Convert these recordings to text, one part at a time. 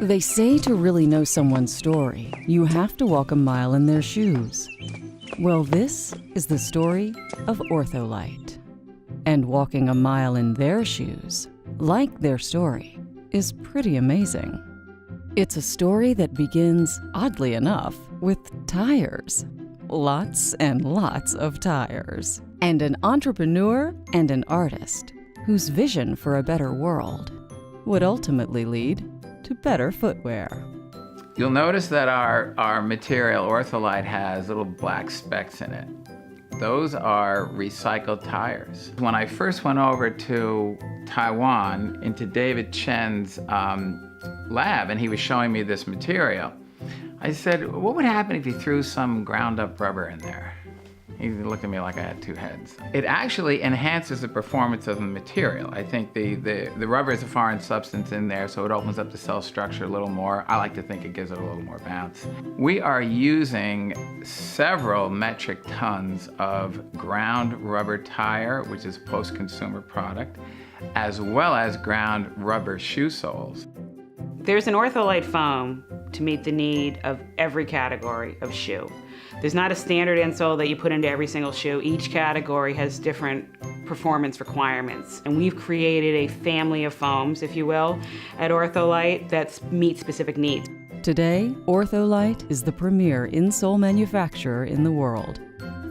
They say to really know someone's story, you have to walk a mile in their shoes. Well, this is the story of Ortholite. And walking a mile in their shoes, like their story, is pretty amazing. It's a story that begins, oddly enough, with tires. Lots and lots of tires. And an entrepreneur and an artist whose vision for a better world would ultimately lead to better footwear. You'll notice that our material, Ortholite, has little black specks in it. Those are recycled tires. When I first went over to Taiwan into David Chen's lab and he was showing me this material, I said, what would happen if you threw some ground up rubber in there? He looked at me like I had two heads. It actually enhances the performance of the material. I think the rubber is a foreign substance in there, so it opens up the cell structure a little more. I like to think it gives it a little more bounce. We are using several metric tons of ground rubber tire, which is a post-consumer product, as well as ground rubber shoe soles. There's an Ortholite foam to meet the need of every category of shoe. There's not a standard insole that you put into every single shoe. Each category has different performance requirements. And we've created a family of foams, if you will, at Ortholite that meet specific needs. Today, Ortholite is the premier insole manufacturer in the world,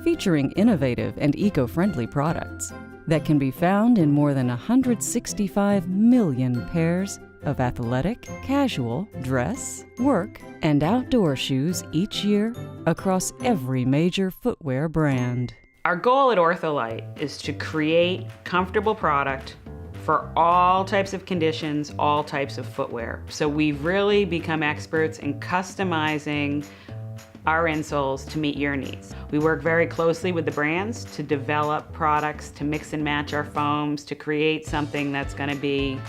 featuring innovative and eco-friendly products that can be found in more than 165 million pairs of athletic, casual, dress, work, and outdoor shoes each year across every major footwear brand. Our goal at Ortholite is to create comfortable product for all types of conditions, all types of footwear. So we've really become experts in customizing our insoles to meet your needs. We work very closely with the brands to develop products, to mix and match our foams, to create something that's going to be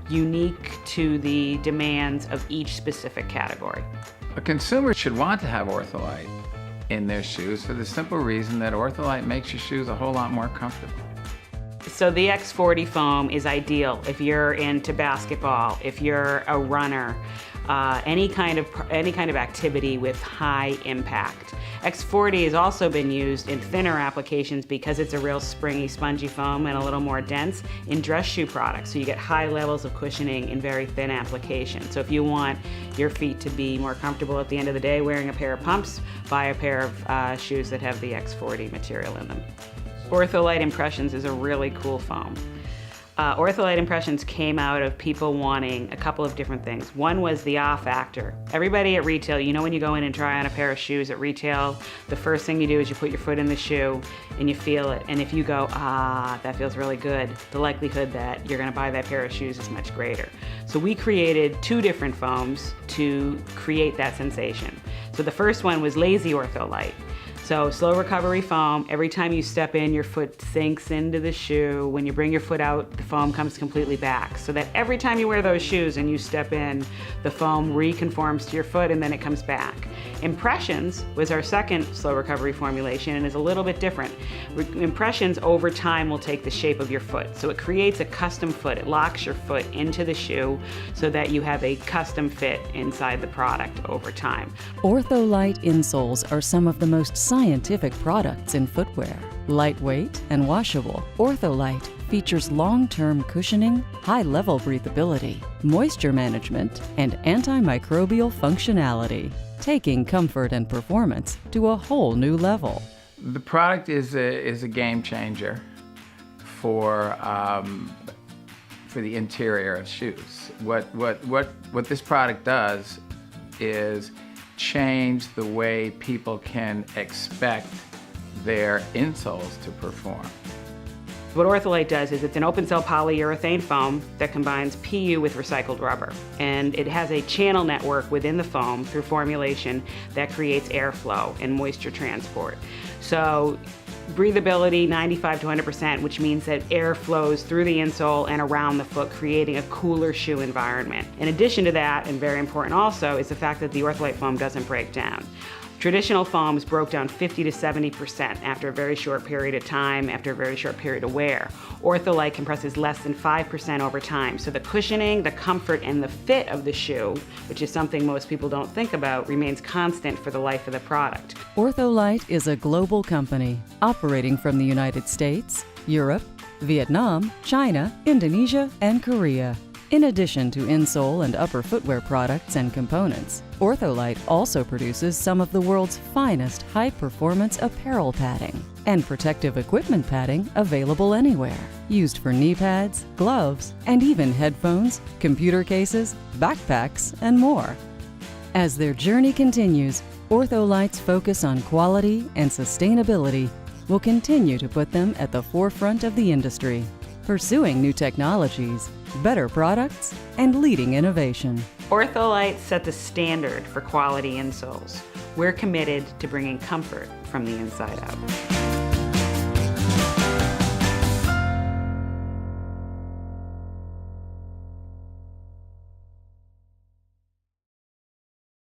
unique to the demands of each specific category. A consumer should want to have Ortholite in their shoes for the simple reason that Ortholite makes your shoes a whole lot more comfortable. So the X40 foam is ideal if you're into basketball, if you're a runner, any kind of activity with high impact. X40 has also been used in thinner applications because it's a real springy, spongy foam and a little more dense in dress shoe products. So you get high levels of cushioning in very thin applications. So if you want your feet to be more comfortable at the end of the day wearing a pair of pumps, buy a pair of shoes that have the X40 material in them. Ortholite IMPRESSIONS is a really cool foam. Ortholite IMPRESSIONS came out of people wanting a couple of different things. One was the ah factor. Everybody at retail, you know when you go in and try on a pair of shoes at retail, the first thing you do is you put your foot in the shoe and you feel it. And if you go, ah, that feels really good, the likelihood that you're gonna buy that pair of shoes is much greater. So we created two different foams to create that sensation. So the first one was Lazy Ortholite. So slow recovery foam, every time you step in, your foot sinks into the shoe. When you bring your foot out, the foam comes completely back. So that every time you wear those shoes and you step in, the foam reconforms to your foot and then it comes back. Impressions was our second slow recovery formulation and is a little bit different. Impressions over time will take the shape of your foot. So it creates a custom foot. It locks your foot into the shoe so that you have a custom fit inside the product over time. Ortholite insoles are some of the most scientific products in footwear. Lightweight and washable, Ortholite features long-term cushioning, high-level breathability, moisture management, and antimicrobial functionality, taking comfort and performance to a whole new level. The product is a game changer for the interior of shoes. What this product does is change the way people can expect their insoles to perform. What Ortholite does is it's an open cell polyurethane foam that combines PU with recycled rubber. And it has a channel network within the foam through formulation that creates airflow and moisture transport. So breathability 95 to 100%, which means that air flows through the insole and around the foot, creating a cooler shoe environment. In addition to that, and very important also, is the fact that the Ortholite foam doesn't break down. Traditional foams broke down 50 to 70% after a very short period of time, after a very short period of wear. Ortholite compresses less than 5% over time, so the cushioning, the comfort, and the fit of the shoe, which is something most people don't think about, remains constant for the life of the product. Ortholite is a global company operating from the United States, Europe, Vietnam, China, Indonesia, and Korea. In addition to insole and upper footwear products and components, Ortholite also produces some of the world's finest high-performance apparel padding and protective equipment padding available anywhere, used for knee pads, gloves, and even headphones, computer cases, backpacks, and more. As their journey continues, Ortholite's focus on quality and sustainability will continue to put them at the forefront of the industry, pursuing new technologies, better products, and leading innovation. Ortholite set the standard for quality insoles. We're committed to bringing comfort from the inside out.